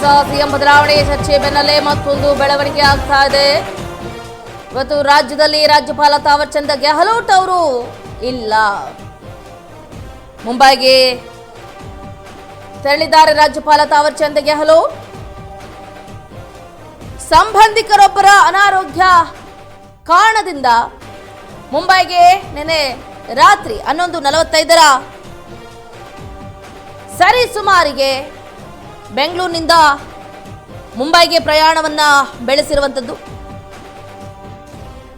ಹೊಸ ಸಿಎಂ ಬದಲಾವಣೆ ಚರ್ಚೆ ಬೆನ್ನಲ್ಲೇ ಮತ್ತೊಂದು ಬೆಳವಣಿಗೆ ಆಗ್ತಾ ಇದೆ. ಇವತ್ತು ರಾಜ್ಯದಲ್ಲಿ ರಾಜ್ಯಪಾಲ ತಾವರ್ ಚಂದ್ ಗೆಹ್ಲೋಟ್ ಅವರು ಇಲ್ಲ. ಮುಂಬೈಗೆ ತೆರಳಿದ್ದಾರೆ ರಾಜ್ಯಪಾಲ ತಾವರ್ ಚಂದ್ ಗೆಹ್ಲೋಟ್. ಸಂಬಂಧಿಕರೊಬ್ಬರ ಅನಾರೋಗ್ಯ ಕಾರಣದಿಂದ ಮುಂಬೈಗೆ ನಿನ್ನೆ ರಾತ್ರಿ 11:45 ಸರಿಸುಮಾರಿಗೆ ಬೆಂಗಳೂರಿನಿಂದ ಮುಂಬೈಗೆ ಪ್ರಯಾಣವನ್ನ ಬೆಳೆಸಿರುವಂಥದ್ದು.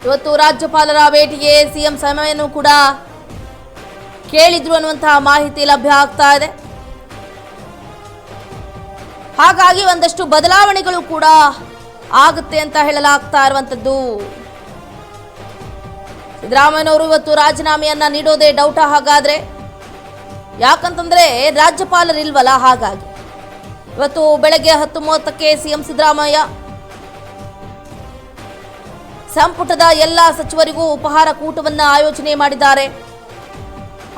ಇವತ್ತು ರಾಜ್ಯಪಾಲರ ಭೇಟಿಗೆ ಸಿಎಂ ಸಮಯವನ್ನು ಕೂಡ ಕೇಳಿದ್ರು ಅನ್ನುವಂತಹ ಮಾಹಿತಿ ಲಭ್ಯ ಆಗ್ತಾ ಇದೆ. ಹಾಗಾಗಿ ಒಂದಷ್ಟು ಬದಲಾವಣೆಗಳು ಕೂಡ ಆಗುತ್ತೆ ಅಂತ ಹೇಳಲಾಗ್ತಾ ಇರುವಂಥದ್ದು. ಸಿದ್ದರಾಮಯ್ಯನವರು ಇವತ್ತು ರಾಜೀನಾಮೆಯನ್ನ ನೀಡೋದೇ ಡೌಟ. ಹಾಗಾದ್ರೆ ಯಾಕಂತಂದ್ರೆ ರಾಜ್ಯಪಾಲರಿಲ್ವಲ್ಲ. ಹಾಗಾಗಿ ಇವತ್ತು ಬೆಳಗ್ಗೆ 10:30ಕ್ಕೆ ಸಿಎಂ ಸಿದ್ದರಾಮಯ್ಯ ಸಂಪುಟದ ಎಲ್ಲ ಸಚಿವರಿಗೂ ಉಪಹಾರ ಕೂಟವನ್ನ ಆಯೋಜನೆ ಮಾಡಿದ್ದಾರೆ.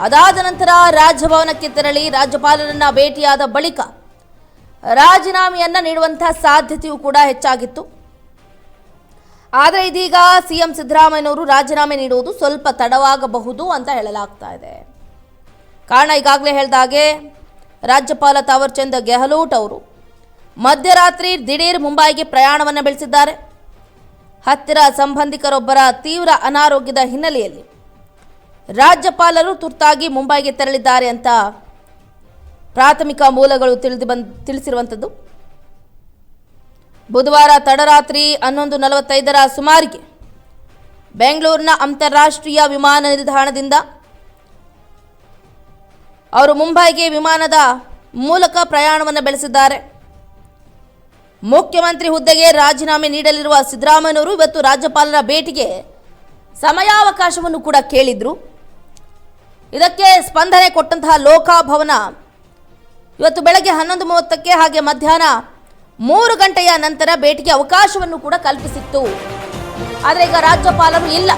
ಅದಾದ ನಂತರ ರಾಜಭವನಕ್ಕೆ ತೆರಳಿ ರಾಜ್ಯಪಾಲರನ್ನ ಭೇಟಿಯಾದ ಬಳಿಕ ರಾಜೀನಾಮೆಯನ್ನ ನೀಡುವಂತಹ ಸಾಧ್ಯತೆಯೂ ಕೂಡ ಹೆಚ್ಚಾಗಿತ್ತು. ಆದರೆ ಇದೀಗ ಸಿಎಂ ಸಿದ್ದರಾಮಯ್ಯನವರು ರಾಜೀನಾಮೆ ನೀಡುವುದು ಸ್ವಲ್ಪ ತಡವಾಗಬಹುದು ಅಂತ ಹೇಳಲಾಗ್ತಾ ಇದೆ. ಕಾರಣ ಈಗಾಗಲೇ ಹೇಳಿದ ಹಾಗೆ ರಾಜ್ಯಪಾಲ ತಾವರ್ ಚಂದ್ ಗೆಹ್ಲೋಟ್ ಅವರು ಮಧ್ಯರಾತ್ರಿ ದಿಢೀರ್ ಮುಂಬೈಗೆ ಪ್ರಯಾಣವನ್ನು ಬೆಳೆಸಿದ್ದಾರೆ. ಹತ್ತಿರ ಸಂಬಂಧಿಕರೊಬ್ಬರ ತೀವ್ರ ಅನಾರೋಗ್ಯದ ಹಿನ್ನೆಲೆಯಲ್ಲಿ ರಾಜ್ಯಪಾಲರು ತುರ್ತಾಗಿ ಮುಂಬೈಗೆ ತೆರಳಿದ್ದಾರೆ ಅಂತ ಪ್ರಾಥಮಿಕ ಮೂಲಗಳು ತಿಳಿಸಿರುವಂಥದ್ದು. ಬುಧವಾರ ತಡರಾತ್ರಿ 11:45 ಸುಮಾರಿಗೆ ಬೆಂಗಳೂರಿನ ಅಂತಾರಾಷ್ಟ್ರೀಯ ವಿಮಾನ ನಿಲ್ದಾಣದಿಂದ ಅವರು ಮುಂಬೈಗೆ ವಿಮಾನದ ಮೂಲಕ ಪ್ರಯಾಣವನ್ನು ಬೆಳೆಸಿದ್ದಾರೆ. ಮುಖ್ಯಮಂತ್ರಿ ಹುದ್ದೆಗೆ ರಾಜೀನಾಮೆ ನೀಡಲಿರುವ ಸಿದ್ದರಾಮಯ್ಯನವರು ಇವತ್ತು ರಾಜ್ಯಪಾಲರ ಭೇಟಿಗೆ ಸಮಯಾವಕಾಶವನ್ನು ಕೂಡ ಕೇಳಿದ್ರು. ಇದಕ್ಕೆ ಸ್ಪಂದನೆ ಕೊಟ್ಟಂತಹ ಲೋಕಭವನ ಇವತ್ತು ಬೆಳಗ್ಗೆ 11:30ಕ್ಕೆ ಹಾಗೆ ಮಧ್ಯಾಹ್ನ 3 ಗಂಟೆಯ ನಂತರ ಭೇಟಿಗೆ ಅವಕಾಶವನ್ನು ಕೂಡ ಕಲ್ಪಿಸಿತ್ತು. ಆದರೆ ಈಗ ರಾಜ್ಯಪಾಲರು ಇಲ್ಲ.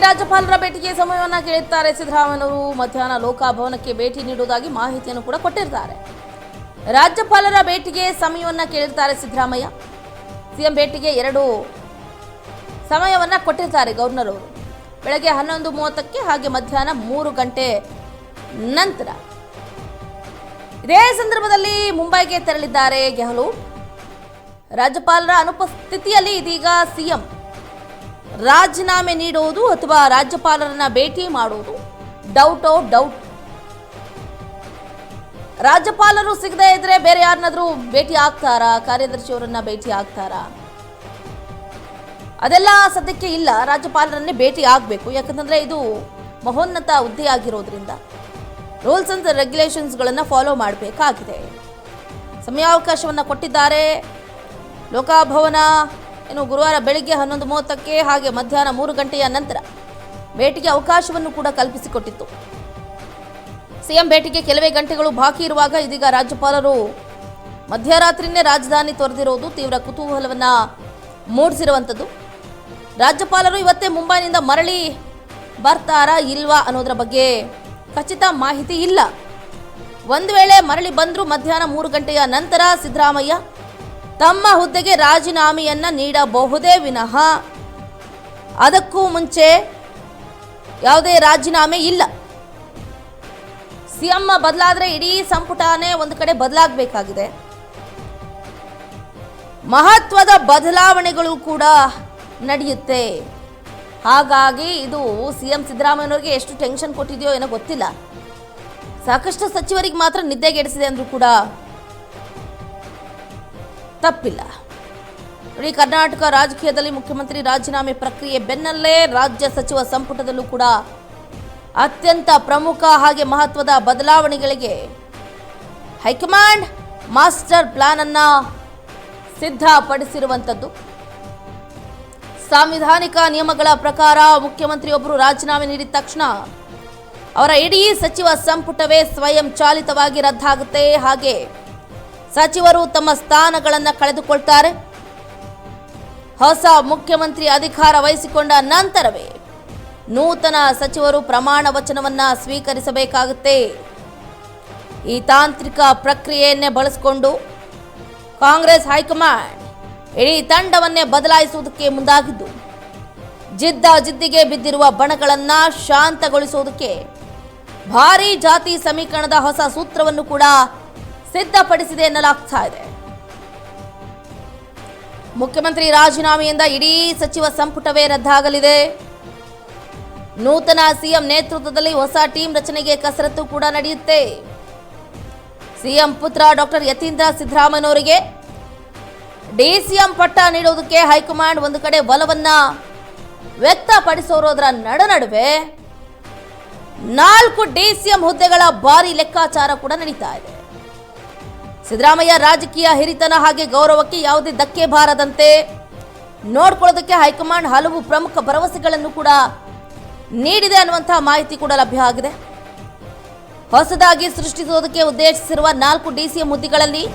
ರಾಜ್ಯಪಾಲರ ಭೇಟಿಗೆ ಸಮಯವನ್ನು ಕೇಳಿದ್ದಾರೆ ಸಿದ್ದರಾಮಯ್ಯನವರು. ಮಧ್ಯಾಹ್ನ ಲೋಕಭವನಕ್ಕೆ ಭೇಟಿ ನೀಡುವುದಾಗಿ ಮಾಹಿತಿಯನ್ನು ಕೂಡ ಕೊಟ್ಟಿದ್ದಾರೆ. ರಾಜ್ಯಪಾಲರ ಭೇಟಿಗೆ ಸಮಯವನ್ನು ಕೇಳಿರ್ತಾರೆ ಸಿದ್ದರಾಮಯ್ಯ. ಸಿಎಂ ಭೇಟಿಗೆ 2 ಸಮಯವನ್ನು ಕೊಟ್ಟಿರ್ತಾರೆ ಗವರ್ನರ್ ಅವರು. ಬೆಳಗ್ಗೆ 11:30ಕ್ಕೆ ಹಾಗೆ ಮಧ್ಯಾಹ್ನ 3 ಗಂಟೆ ನಂತರ. ಇದೇ ಸಂದರ್ಭದಲ್ಲಿ ಮುಂಬೈಗೆ ತೆರಳಿದ್ದಾರೆ ಗೆಹ್ಲೋಟ್. ರಾಜ್ಯಪಾಲರ ಅನುಪಸ್ಥಿತಿಯಲ್ಲಿ ಇದೀಗ ಸಿಎಂ ರಾಜೀನಾಮೆ ನೀಡುವುದು ಅಥವಾ ರಾಜ್ಯಪಾಲರನ್ನ ಭೇಟಿ ಮಾಡುವುದು ಡೌಟ್. ರಾಜ್ಯಪಾಲರು ಸಿಗದೇ ಇದ್ರೆ ಬೇರೆ ಯಾರನ್ನಾದ್ರೂ ಭೇಟಿ ಆಗ್ತಾರಾ? ಕಾರ್ಯದರ್ಶಿಯವರನ್ನ ಭೇಟಿ ಆಗ್ತಾರಾ? ಅದೆಲ್ಲ ಸದ್ಯಕ್ಕೆ ಇಲ್ಲ. ರಾಜ್ಯಪಾಲರನ್ನೇ ಭೇಟಿ ಆಗಬೇಕು. ಯಾಕಂತಂದ್ರೆ ಇದು ಮಹೋನ್ನತ ಹುದ್ದೆ ಆಗಿರೋದ್ರಿಂದ ರೂಲ್ಸ್ ಅಂಡ್ ರೆಗ್ಯುಲೇಷನ್ಸ್ಗಳನ್ನು ಫಾಲೋ ಮಾಡಬೇಕಾಗಿದೆ. ಸಮಯಾವಕಾಶವನ್ನು ಕೊಟ್ಟಿದ್ದಾರೆ. ಲೋಕಭವನ ಗುರುವಾರ ಬೆಳಿಗ್ಗೆ 11:30ಕ್ಕೆ ಹಾಗೆ ಮಧ್ಯಾಹ್ನ 3 ಗಂಟೆಯ ನಂತರ ಭೇಟಿಗೆ ಅವಕಾಶವನ್ನು ಕೂಡ ಕಲ್ಪಿಸಿಕೊಟ್ಟಿತ್ತು. ಸಿಎಂ ಭೇಟಿಗೆ ಕೆಲವೇ ಗಂಟೆಗಳು ಬಾಕಿ ಇರುವಾಗ ಇದೀಗ ರಾಜ್ಯಪಾಲರು ಮಧ್ಯರಾತ್ರಿನೇ ರಾಜಧಾನಿ ತೊರೆದಿರೋದು ತೀವ್ರ ಕುತೂಹಲವನ್ನ ಮೂಡಿಸಿರುವಂಥದ್ದು. ರಾಜ್ಯಪಾಲರು ಇವತ್ತೇ ಮುಂಬೈನಿಂದ ಮರಳಿ ಬರ್ತಾರಾ ಇಲ್ವಾ ಅನ್ನೋದರ ಬಗ್ಗೆ ಖಚಿತ ಮಾಹಿತಿ ಇಲ್ಲ. ಒಂದು ವೇಳೆ ಮರಳಿ ಬಂದರೂ ಮಧ್ಯಾಹ್ನ 3 ಗಂಟೆಯ ನಂತರ ಸಿದ್ದರಾಮಯ್ಯ ತಮ್ಮ ಹುದ್ದೆಗೆ ರಾಜೀನಾಮೆಯನ್ನ ನೀಡಬಹುದೇ ವಿನಃ ಅದಕ್ಕೂ ಮುಂಚೆ ಯಾವುದೇ ರಾಜೀನಾಮೆ ಇಲ್ಲ. ಸಿಎಂ ಬದಲಾದ್ರೆ ಇಡೀ ಸಂಪುಟನೇ ಒಂದು ಕಡೆ ಬದಲಾಗಬೇಕಾಗಿದೆ. ಮಹತ್ವದ ಬದಲಾವಣೆಗಳು ಕೂಡ ನಡೆಯುತ್ತೆ. ಹಾಗಾಗಿ ಇದು ಸಿಎಂ ಸಿದ್ದರಾಮಯ್ಯನವರಿಗೆ ಎಷ್ಟು ಟೆನ್ಷನ್ ಕೊಟ್ಟಿದೆಯೋ ಏನೋ ಗೊತ್ತಿಲ್ಲ. ಸಾಕಷ್ಟು ಸಚಿವರಿಗೆ ಮಾತ್ರ ನಿದ್ದೆಗೆಡಿಸಿದೆ ಅಂದ್ರೂ ಕೂಡ ತಪ್ಪಿಲ್ಲ. ಇಡೀ ಕರ್ನಾಟಕ ರಾಜಕೀಯದಲ್ಲಿ ಮುಖ್ಯಮಂತ್ರಿ ರಾಜೀನಾಮೆ ಪ್ರಕ್ರಿಯೆ ಬೆನ್ನಲ್ಲೇ ರಾಜ್ಯ ಸಚಿವ ಸಂಪುಟದಲ್ಲೂ ಕೂಡ ಅತ್ಯಂತ ಪ್ರಮುಖ ಹಾಗೆ ಮಹತ್ವದ ಬದಲಾವಣೆಗಳಿಗೆ ಹೈಕಮಾಂಡ್ ಮಾಸ್ಟರ್ ಪ್ಲಾನ್ ಅನ್ನ ಸಿದ್ಧಪಡಿಸಿರುವಂಥದ್ದು. ಸಾಂವಿಧಾನಿಕ ನಿಯಮಗಳ ಪ್ರಕಾರ ಮುಖ್ಯಮಂತ್ರಿಯೊಬ್ಬರು ರಾಜೀನಾಮೆ ನೀಡಿದ ತಕ್ಷಣ ಅವರ ಇಡೀ ಸಚಿವ ಸಂಪುಟವೇ ಸ್ವಯಂ ಚಾಲಿತವಾಗಿ ರದ್ದಾಗುತ್ತೆ. ಹಾಗೆ ಸಚಿವರು ತಮ್ಮ ಸ್ಥಾನಗಳನ್ನು ಕಳೆದುಕೊಳ್ತಾರೆ. ಹೊಸ ಮುಖ್ಯಮಂತ್ರಿ ಅಧಿಕಾರ ವಹಿಸಿಕೊಂಡ ನಂತರವೇ ನೂತನ ಸಚಿವರು ಪ್ರಮಾಣ ವಚನವನ್ನ ಸ್ವೀಕರಿಸಬೇಕಾಗುತ್ತೆ. ಈ ತಾಂತ್ರಿಕ ಪ್ರಕ್ರಿಯೆಯನ್ನೇ ಬಳಸಿಕೊಂಡು ಕಾಂಗ್ರೆಸ್ ಹೈಕಮಾಂಡ್ ಇಡೀ ತಂಡವನ್ನೇ ಬದಲಾಯಿಸುವುದಕ್ಕೆ ಮುಂದಾಗಿದ್ದು, ಜಿದ್ದಿಗೆ ಬಿದ್ದಿರುವ ಬಣಗಳನ್ನ ಶಾಂತಗೊಳಿಸುವುದಕ್ಕೆ ಭಾರೀ ಜಾತಿ ಸಮೀಕರಣದ ಹೊಸ ಸೂತ್ರವನ್ನು ಕೂಡ ಸಿದ್ಧಪಡಿಸಿದೆ ಎನ್ನಲಾಗ್ತಾ ಇದೆ. ಮುಖ್ಯಮಂತ್ರಿ ರಾಜೀನಾಮೆಯಿಂದ ಇಡೀ ಸಚಿವ ಸಂಪುಟವೇ ರದ್ದಾಗಲಿದೆ. ನೂತನ ಸಿಎಂ ನೇತೃತ್ವದಲ್ಲಿ ಹೊಸ ಟೀಂ ರಚನೆಗೆ ಕಸರತ್ತು ಕೂಡ ನಡೆಯುತ್ತೆ. ಸಿಎಂ ಪುತ್ರ ಡಾಕ್ಟರ್ ಯತೀಂದ್ರ ಸಿದ್ದರಾಮಯ್ಯನವರಿಗೆ ಡಿಸಿಎಂ ಪಟ್ಟ ನೀಡುವುದಕ್ಕೆ ಹೈಕಮಾಂಡ್ ಒಂದು ಕಡೆ ಒಲವನ್ನ ವ್ಯಕ್ತಪಡಿಸೋರೋದ್ರ ನಡುವೆ 4 ಡಿಸಿಎಂ ಹುದ್ದೆಗಳ ಭಾರಿ ಲೆಕ್ಕಾಚಾರ ಕೂಡ ನಡೀತಾ ಇದೆ. ಸಿದ್ದರಾಮಯ್ಯ ರಾಜಕೀಯ ಹಿರಿತನ ಹಾಗೆ ಗೌರವಕ್ಕೆ ಯಾವುದೇ ಧಕ್ಕೆ ಬಾರದಂತೆ ನೋಡ್ಕೊಳ್ಳೋದಕ್ಕೆ ಹೈಕಮಾಂಡ್ ಹಲವು ಪ್ರಮುಖ ಭರವಸೆಗಳನ್ನು ಕೂಡ ನೀಡಿದೆ ಅನ್ನುವಂತಹ ಮಾಹಿತಿ ಕೂಡ ಲಭ್ಯ ಆಗಿದೆ. ಹೊಸದಾಗಿ ಸೃಷ್ಟಿಸುವುದಕ್ಕೆ ಉದ್ದೇಶಿಸಿರುವ 4 ಡಿಸಿಎಂ ಹುದ್ದೆಗಳಲ್ಲಿ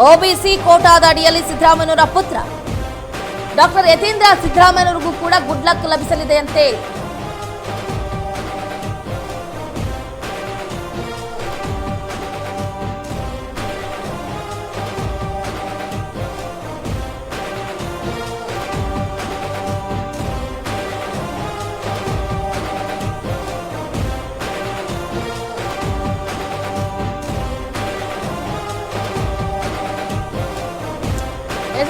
ಒಬಿಸಿ ಕೋಟಾದ ಅಡಿಯಲ್ಲಿ ಸಿದ್ದರಾಮಯ್ಯನವರ ಪುತ್ರ ಡಾಕ್ಟರ್ ಯತೀಂದ್ರ ಸಿದ್ದರಾಮಯ್ಯನವರಿಗೂ ಕೂಡ ಗುಡ್ ಲಕ್ ಲಭಿಸಲಿದೆಯಂತೆ.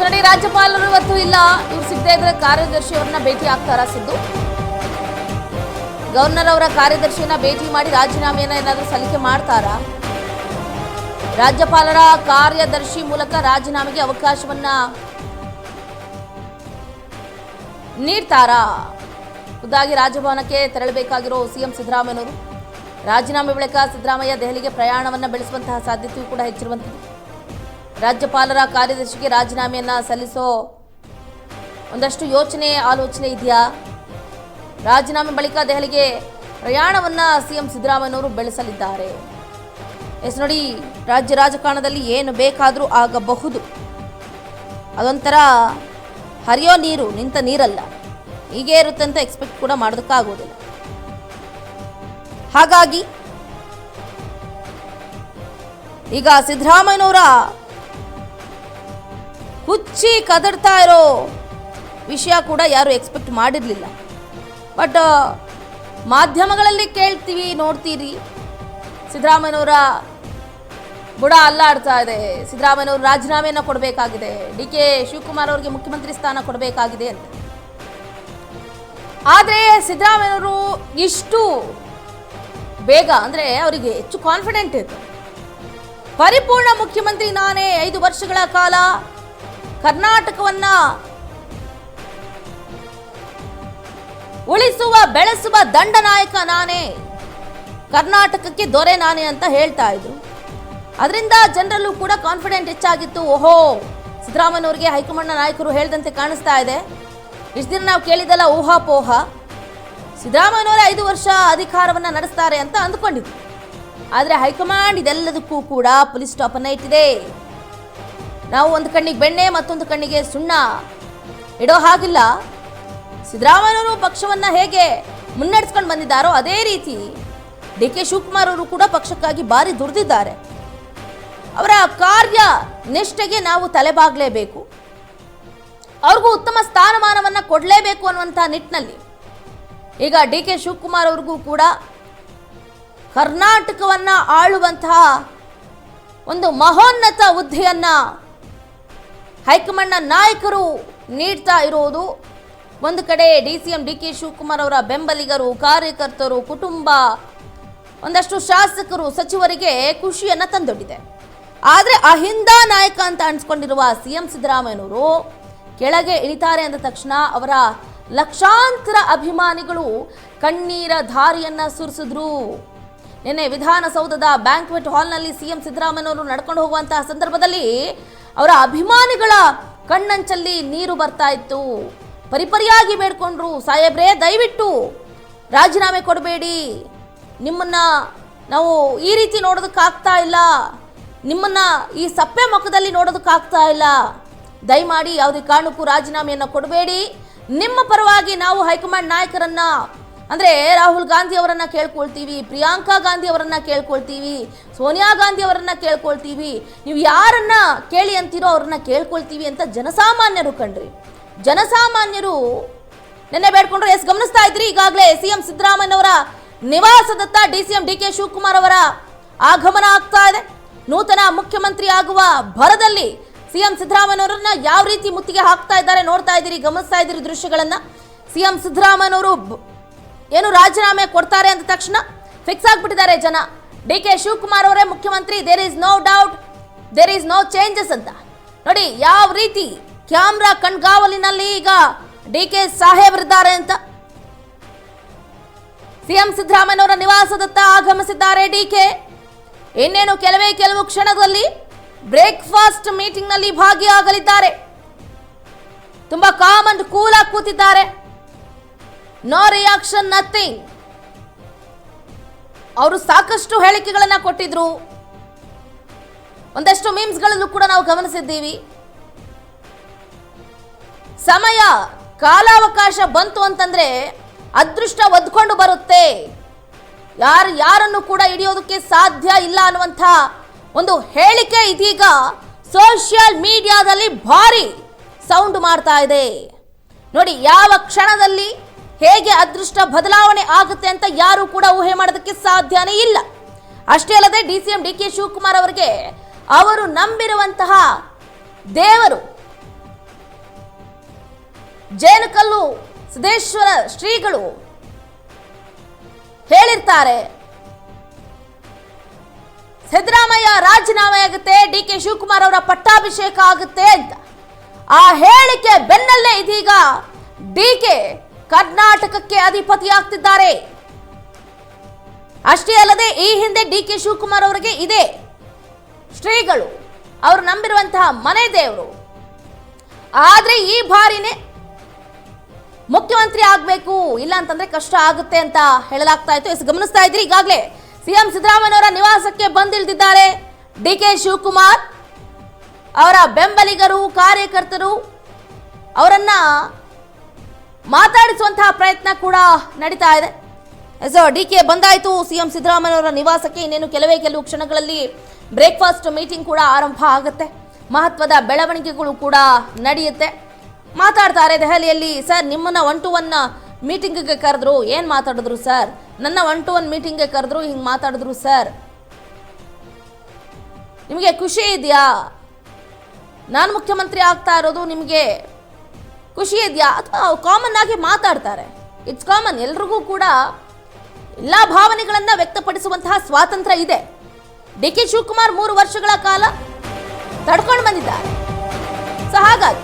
ನೋಡಿ, ರಾಜ್ಯಪಾಲರು ಇವತ್ತು ಇಲ್ಲ, ಇವ್ರು ಸಿಗದೇ ಇದ್ರೆ ಕಾರ್ಯದರ್ಶಿಯವರನ್ನ ಭೇಟಿ ಆಗ್ತಾರಾ ಸಿದ್ದು? ಗವರ್ನರ್ ಅವರ ಕಾರ್ಯದರ್ಶಿಯನ್ನ ಭೇಟಿ ಮಾಡಿ ರಾಜೀನಾಮೆಯನ್ನ ಏನಾದರೂ ಸಲ್ಲಿಕೆ ಮಾಡ್ತಾರಾ? ರಾಜ್ಯಪಾಲರ ಕಾರ್ಯದರ್ಶಿ ಮೂಲಕ ರಾಜೀನಾಮೆಗೆ ಅವಕಾಶವನ್ನ ನೀಡ್ತಾರಾ? ಖುದ್ದಾಗಿ ರಾಜಭವನಕ್ಕೆ ತೆರಳಬೇಕಾಗಿರೋ ಸಿಎಂ ಸಿದ್ದರಾಮಯ್ಯನವರು ರಾಜೀನಾಮೆ ಬಳಿಕ ಸಿದ್ದರಾಮಯ್ಯ ದೆಹಲಿಗೆ ಪ್ರಯಾಣವನ್ನ ಬೆಳೆಸುವಂತಹ ಸಾಧ್ಯತೆಯೂ ಕೂಡ ಹೆಚ್ಚಿರುವಂಥದ್ದು. ರಾಜ್ಯಪಾಲರ ಕಾರ್ಯದರ್ಶಿಗೆ ರಾಜೀನಾಮೆಯನ್ನ ಸಲ್ಲಿಸೋ ಒಂದಷ್ಟು ಆಲೋಚನೆ ಇದೆಯಾ? ರಾಜೀನಾಮೆ ಬಳಿಕ ದೆಹಲಿಗೆ ಪ್ರಯಾಣವನ್ನ ಸಿಎಂ ಸಿದ್ದರಾಮಯ್ಯನವರು ಬೆಳೆಸಲಿದ್ದಾರೆ. ನೋಡಿ, ರಾಜ್ಯ ರಾಜಕಾರಣದಲ್ಲಿ ಏನು ಬೇಕಾದರೂ ಆಗಬಹುದು. ಅದೊಂಥರ ಹರಿಯೋ ನೀರು, ನಿಂತ ನೀರಲ್ಲ, ಹೀಗೆ ಇರುತ್ತೆ ಅಂತ ಎಕ್ಸ್ಪೆಕ್ಟ್ ಕೂಡ ಮಾಡೋದಕ್ಕಾಗೋದಿಲ್ಲ. ಹಾಗಾಗಿ ಈಗ ಸಿದ್ದರಾಮಯ್ಯನವರ ಹುಚ್ಚಿ ಕದಡ್ತಾ ಇರೋ ವಿಷಯ ಕೂಡ ಯಾರು ಎಕ್ಸ್ಪೆಕ್ಟ್ ಮಾಡಿರಲಿಲ್ಲ. ಬಟ್ ಮಾಧ್ಯಮಗಳಲ್ಲಿ ಕೇಳ್ತೀವಿ, ನೋಡ್ತೀರಿ, ಸಿದ್ದರಾಮಯ್ಯನವರ ಬುಡ ಅಲ್ಲಾಡ್ತಾ ಇದೆ. ಸಿದ್ದರಾಮಯ್ಯನವರು ರಾಜೀನಾಮೆಯನ್ನು ಕೊಡಬೇಕಾಗಿದೆ, DK ಶಿವಕುಮಾರ್ ಅವರಿಗೆ ಮುಖ್ಯಮಂತ್ರಿ ಸ್ಥಾನ ಕೊಡಬೇಕಾಗಿದೆ ಅಂತ. ಆದರೆ ಸಿದ್ದರಾಮಯ್ಯನವರು ಇಷ್ಟು ಬೇಗ ಅಂದರೆ ಅವರಿಗೆ ಹೆಚ್ಚು ಕಾನ್ಫಿಡೆಂಟ್ ಇತ್ತು. ಪರಿಪೂರ್ಣ ಮುಖ್ಯಮಂತ್ರಿ ನಾನೇ, 5 ವರ್ಷಗಳ ಕಾಲ ಕರ್ನಾಟಕವನ್ನ ಉಳಿಸುವ ಬೆಳೆಸುವ ದಂಡನಾಯಕ ನಾನೇ, ಕರ್ನಾಟಕಕ್ಕೆ ದೊರೆ ನಾನೇ ಅಂತ ಹೇಳ್ತಾ ಇದ್ರು. ಅದರಿಂದ ಜನರಲ್ಲೂ ಕೂಡ ಕಾನ್ಫಿಡೆಂಟ್ ಹೆಚ್ಚಾಗಿತ್ತು. ಓಹೋ, ಸಿದ್ದರಾಮಯ್ಯನವರಿಗೆ ಹೈಕಮಾಂಡ್ ನಾಯಕರು ಹೇಳಿದಂತೆ ಕಾಣಿಸ್ತಾ ಇದೆ. ಇಷ್ಟು ದಿನ ನಾವು ಕೇಳಿದಲ್ಲ ಊಹಾಪೋಹ, ಸಿದ್ದರಾಮಯ್ಯನವರೇ 5 ವರ್ಷ ಅಧಿಕಾರವನ್ನ ನಡೆಸ್ತಾರೆ ಅಂತ ಅಂದ್ಕೊಂಡಿದ್ರು. ಆದರೆ ಹೈಕಮಾಂಡ್ ಇದೆಲ್ಲದಕ್ಕೂ ಕೂಡ ಪುಲಿಸ್ ಸ್ಟಾಪ್ ಅನ್ನ ಇಟ್ಟಿದೆ. ನಾವು ಒಂದು ಕಣ್ಣಿಗೆ ಬೆಣ್ಣೆ ಮತ್ತೊಂದು ಕಣ್ಣಿಗೆ ಸುಣ್ಣ ಇಡೋ ಹಾಗಿಲ್ಲ. ಸಿದ್ದರಾಮಯ್ಯನವರು ಪಕ್ಷವನ್ನ ಹೇಗೆ ಮುನ್ನಡೆಸ್ಕೊಂಡು ಬಂದಿದ್ದಾರೋ ಅದೇ ರೀತಿ DK ಶಿವಕುಮಾರ್ ಅವರು ಕೂಡ ಪಕ್ಷಕ್ಕಾಗಿ ಭಾರಿ ದುಡಿದಿದ್ದಾರೆ. ಅವರ ಕಾರ್ಯ ನಿಷ್ಠೆಗೆ ನಾವು ತಲೆಬಾಗಲೇಬೇಕು, ಅವ್ರಿಗೂ ಉತ್ತಮ ಸ್ಥಾನಮಾನವನ್ನು ಕೊಡಲೇಬೇಕು ಅನ್ನುವಂಥ ನಿಟ್ಟಿನಲ್ಲಿ ಈಗ DK ಶಿವಕುಮಾರ್ ಅವ್ರಿಗೂ ಕೂಡ ಕರ್ನಾಟಕವನ್ನ ಆಳುವಂತಹ ಒಂದು ಮಹೋನ್ನತ ಹುದ್ದೆಯನ್ನ ಹೈಕಮಾಂಡ್ನ ನಾಯಕರು ನೀಡ್ತಾ ಇರೋದು ಒಂದು ಕಡೆ DCM DK ಶಿವಕುಮಾರ್ ಅವರ ಬೆಂಬಲಿಗರು, ಕಾರ್ಯಕರ್ತರು, ಕುಟುಂಬ, ಒಂದಷ್ಟು ಶಾಸಕರು, ಸಚಿವರಿಗೆ ಖುಷಿಯನ್ನ ತಂದೊಡ್ಡಿದೆ. ಆದರೆ ಅಹಿಂದ ನಾಯಕ ಅಂತ ಅನ್ಸ್ಕೊಂಡಿರುವ ಸಿಎಂ ಸಿದ್ದರಾಮಯ್ಯನವರು ಕೆಳಗೆ ಇಳಿತಾರೆ ಅಂದ ತಕ್ಷಣ ಅವರ ಲಕ್ಷಾಂತರ ಅಭಿಮಾನಿಗಳು ಕಣ್ಣೀರ ಧಾರಿಯನ್ನ ಸುರಿಸಿದ್ರು. ನಿನ್ನೆ ವಿಧಾನಸೌಧದ ಬ್ಯಾಂಕ್ವೆಟ್ ಹಾಲ್ನಲ್ಲಿ ಸಿಎಂ ಸಿದ್ದರಾಮಯ್ಯನವರು ನಡ್ಕೊಂಡು ಹೋಗುವಂತಹ ಸಂದರ್ಭದಲ್ಲಿ ಅವರ ಅಭಿಮಾನಿಗಳ ಕಣ್ಣಂಚಲ್ಲಿ ನೀರು ಬರ್ತಾ ಇತ್ತು. ಪರಿಪರಿಯಾಗಿ ಬೇಡ್ಕೊಂಡ್ರು, ಸಾಹೇಬ್ರೇ ದಯವಿಟ್ಟು ರಾಜೀನಾಮೆ ಕೊಡಬೇಡಿ, ನಿಮ್ಮನ್ನ ನಾವು ಈ ರೀತಿ ನೋಡೋದಕ್ಕಾಗ್ತಾ ಇಲ್ಲ, ನಿಮ್ಮನ್ನ ಈ ಸಪ್ಪೆ ಮುಖದಲ್ಲಿ ನೋಡೋದಕ್ಕಾಗ್ತಾ ಇಲ್ಲ, ದಯಮಾಡಿ ಯಾವುದೇ ಕಾರಣಕ್ಕೂ ರಾಜೀನಾಮೆಯನ್ನು ಕೊಡಬೇಡಿ, ನಿಮ್ಮ ಪರವಾಗಿ ನಾವು ಹೈಕಮಾಂಡ್ ನಾಯಕರನ್ನ ಅಂದರೆ ರಾಹುಲ್ ಗಾಂಧಿ ಅವರನ್ನ ಕೇಳ್ಕೊಳ್ತೀವಿ, ಪ್ರಿಯಾಂಕಾ ಗಾಂಧಿ ಅವರನ್ನ ಕೇಳ್ಕೊಳ್ತೀವಿ, ಸೋನಿಯಾ ಗಾಂಧಿ ಅವರನ್ನ ಕೇಳ್ಕೊಳ್ತೀವಿ, ನೀವು ಯಾರನ್ನ ಕೇಳಿ ಅಂತೀರೋ ಅವ್ರನ್ನ ಕೇಳ್ಕೊಳ್ತೀವಿ ಅಂತ ಜನಸಾಮಾನ್ಯರು ಕಂಡ್ರಿ. ಜನಸಾಮಾನ್ಯರು ನಿನ್ನೆ ಬೇಡ್ಕೊಂಡ್ರು. ಗಮನಿಸ್ತಾ ಇದ್ರಿ, ಈಗಾಗಲೇ ಸಿಎಂ ಸಿದ್ದರಾಮಯ್ಯನವರ ನಿವಾಸದತ್ತ DCM DK ಶಿವಕುಮಾರ್ ಅವರ ಆಗಮನ ಆಗ್ತಾ ಇದೆ. ನೂತನ ಮುಖ್ಯಮಂತ್ರಿ ಆಗುವ ಭರದಲ್ಲಿ ಸಿಎಂ ಸಿದ್ದರಾಮಯ್ಯನವರನ್ನ ಯಾವ ರೀತಿ ಮುತ್ತಿಗೆ ಹಾಕ್ತಾ ಇದ್ದಾರೆ ನೋಡ್ತಾ ಇದ್ದೀರಿ, ಗಮನಿಸ್ತಾ ಇದ್ದೀರಿ ದೃಶ್ಯಗಳನ್ನ. ಸಿಎಂ ಸಿದ್ದರಾಮಯ್ಯನವರು ಏನು ರಾಜೀನಾಮೆ ಕೊಡ್ತಾರೆ ಅಂದ ತಕ್ಷಣ ಫಿಕ್ಸ್ ಆಗ್ಬಿಟ್ಟಿದ್ದಾರೆ ಜನ. DK ಶಿವಕುಮಾರ್ ಅವರೇ ಮುಖ್ಯಮಂತ್ರಿ, there is no doubt, there is no changes ಅಂತ. ನೋಡಿ ಯಾವ ರೀತಿ ಕ್ಯಾಮ್ರಾ ಕಣ್ಗಾವಲಿನಲ್ಲಿ ಈಗ DK ಸಾಹೇಬ್ರಿದ್ದಾರೆ ಅಂತ. ಸಿಎಂ ಸಿದ್ದರಾಮಯ್ಯನವರ ನಿವಾಸದತ್ತ ಆಗಮಿಸಿದ್ದಾರೆ DK. ಇನ್ನೇನು ಕೆಲವು ಕ್ಷಣದಲ್ಲಿ ಬ್ರೇಕ್ಫಾಸ್ಟ್ ಮೀಟಿಂಗ್ ನಲ್ಲಿ ಭಾಗಿಯಾಗಲಿದ್ದಾರೆ. ತುಂಬಾ ಕಾಮ್ ಅಂಡ್ ಕೂಲ್ ಆಗಿ ಕೂತಿದ್ದಾರೆ. No reaction, nothing. ಅವರು ಸಾಕಷ್ಟು ಹೇಳಿಕೆಗಳನ್ನ ಕೊಟ್ಟಿದ್ರು, ಒಂದಷ್ಟು ಮೀಮ್ಸ್ಗಳಲ್ಲೂ ಕೂಡ ನಾವು ಗಮನಿಸಿದ್ದೀವಿ. ಸಮಯ ಕಾಲಾವಕಾಶ ಬಂತು ಅಂತಂದ್ರೆ ಅದೃಷ್ಟ ಒದ್ಕೊಂಡು ಬರುತ್ತೆ, ಯಾರನ್ನು ಕೂಡ ಹಿಡಿಯೋದಕ್ಕೆ ಸಾಧ್ಯ ಇಲ್ಲ ಅನ್ನುವಂಥ ಒಂದು ಹೇಳಿಕೆ ಇದೀಗ ಸೋಷಿಯಲ್ ಮೀಡಿಯಾದಲ್ಲಿ ಭಾರಿ ಸೌಂಡ್ ಮಾಡ್ತಾ ಇದೆ. ನೋಡಿ ಯಾವ ಕ್ಷಣದಲ್ಲಿ ಹೇಗೆ ಅದೃಷ್ಟ ಬದಲಾವಣೆ ಆಗುತ್ತೆ ಅಂತ ಯಾರು ಕೂಡ ಊಹೆ ಮಾಡೋದಕ್ಕೆ ಸಾಧ್ಯನೇ ಇಲ್ಲ. ಅಷ್ಟೇ ಅಲ್ಲದೆ DCM DK ಶಿವಕುಮಾರ್ ಅವರಿಗೆ ಅವರು ನಂಬಿರುವಂತಹ ದೇವರು ಜೇನುಕಲ್ಲು ಸಿದ್ದೇಶ್ವರ ಶ್ರೀಗಳು ಹೇಳಿರ್ತಾರೆ, ಸಿದ್ದರಾಮಯ್ಯ ರಾಜೀನಾಮೆ ಆಗುತ್ತೆ, DK ಶಿವಕುಮಾರ್ ಅವರ ಪಟ್ಟಾಭಿಷೇಕ ಆಗುತ್ತೆ ಅಂತ. ಆ ಹೇಳಿಕೆ ಬೆನ್ನಲ್ಲೇ ಇದೀಗ DK ಕರ್ನಾಟಕಕ್ಕೆ ಅಧಿಪತಿ ಆಗ್ತಿದ್ದಾರೆ. ಅಷ್ಟೇ ಅಲ್ಲದೆ ಈ ಹಿಂದೆ DK ಶಿವಕುಮಾರ್ ಅವರಿಗೆ ಇದೆ ಶ್ರೀಗಳು ಅವರು ನಂಬಿರುವಂತಹ ಮನೆ ದೇವರು. ಆದ್ರೆ ಈ ಬಾರಿನೇ ಮುಖ್ಯಮಂತ್ರಿ ಆಗ್ಬೇಕು, ಇಲ್ಲ ಅಂತಂದ್ರೆ ಕಷ್ಟ ಆಗುತ್ತೆ ಅಂತ ಹೇಳಲಾಗ್ತಾ ಇತ್ತು. ಗಮನಿಸ್ತಾ ಇದ್ರಿ, ಈಗಾಗಲೇ ಸಿಎಂ ಸಿದ್ದರಾಮಯ್ಯನವರ ನಿವಾಸಕ್ಕೆ ಬಂದಿಳಿದಿದ್ದಾರೆ DK ಶಿವಕುಮಾರ್. ಅವರ ಬೆಂಬಲಿಗರು, ಕಾರ್ಯಕರ್ತರು ಅವರನ್ನ ಮಾತಾಡಿಸುವಂತಹ ಪ್ರಯತ್ನ ಕೂಡ ನಡೀತಾ ಇದೆ. DK ಬಂದಾಯ್ತು ಸಿಎಂ ಸಿದ್ದರಾಮಯ್ಯನವರ ನಿವಾಸಕ್ಕೆ. ಇನ್ನೇನು ಕೆಲವು ಕ್ಷಣಗಳಲ್ಲಿ ಬ್ರೇಕ್ಫಾಸ್ಟ್ ಮೀಟಿಂಗ್ ಕೂಡ ಆರಂಭ ಆಗುತ್ತೆ. ಮಹತ್ವದ ಬೆಳವಣಿಗೆಗಳು ಕೂಡ ನಡೆಯುತ್ತೆ. ಮಾತಾಡ್ತಾರೆ ದೆಹಲಿಯಲ್ಲಿ. ಸರ್, ನಿಮ್ಮನ್ನ 1-to-1 ಮೀಟಿಂಗ್ಗೆ ಕರೆದ್ರು, ಏನು ಮಾತಾಡಿದ್ರು ಸರ್? ನನ್ನ 1-to-1 ಮೀಟಿಂಗ್ಗೆ ಕರೆದ್ರು, ಹಿಂಗೆ ಮಾತಾಡಿದ್ರು ಸರ್, ನಿಮಗೆ ಖುಷಿ ಇದೆಯಾ? ನಾನು ಮುಖ್ಯಮಂತ್ರಿ ಆಗ್ತಾ ಇರೋದು ನಿಮಗೆ ಖುಷಿ ಇದೆಯಾ? ಅಥವಾ ಕಾಮನ್ ಆಗಿ ಮಾತಾಡ್ತಾರೆ, ಇಟ್ಸ್ ಕಾಮನ್. ಎಲ್ರಿಗೂ ಕೂಡ ಎಲ್ಲ ಭಾವನೆಗಳನ್ನ ವ್ಯಕ್ತಪಡಿಸುವಂತಹ ಸ್ವಾತಂತ್ರ್ಯ ಇದೆ. DK ಶಿವಕುಮಾರ್ 3 ವರ್ಷಗಳ ಕಾಲ ತಡ್ಕೊಂಡು ಬಂದಿದ್ದಾರೆ. ಸೊ ಹಾಗಾಗಿ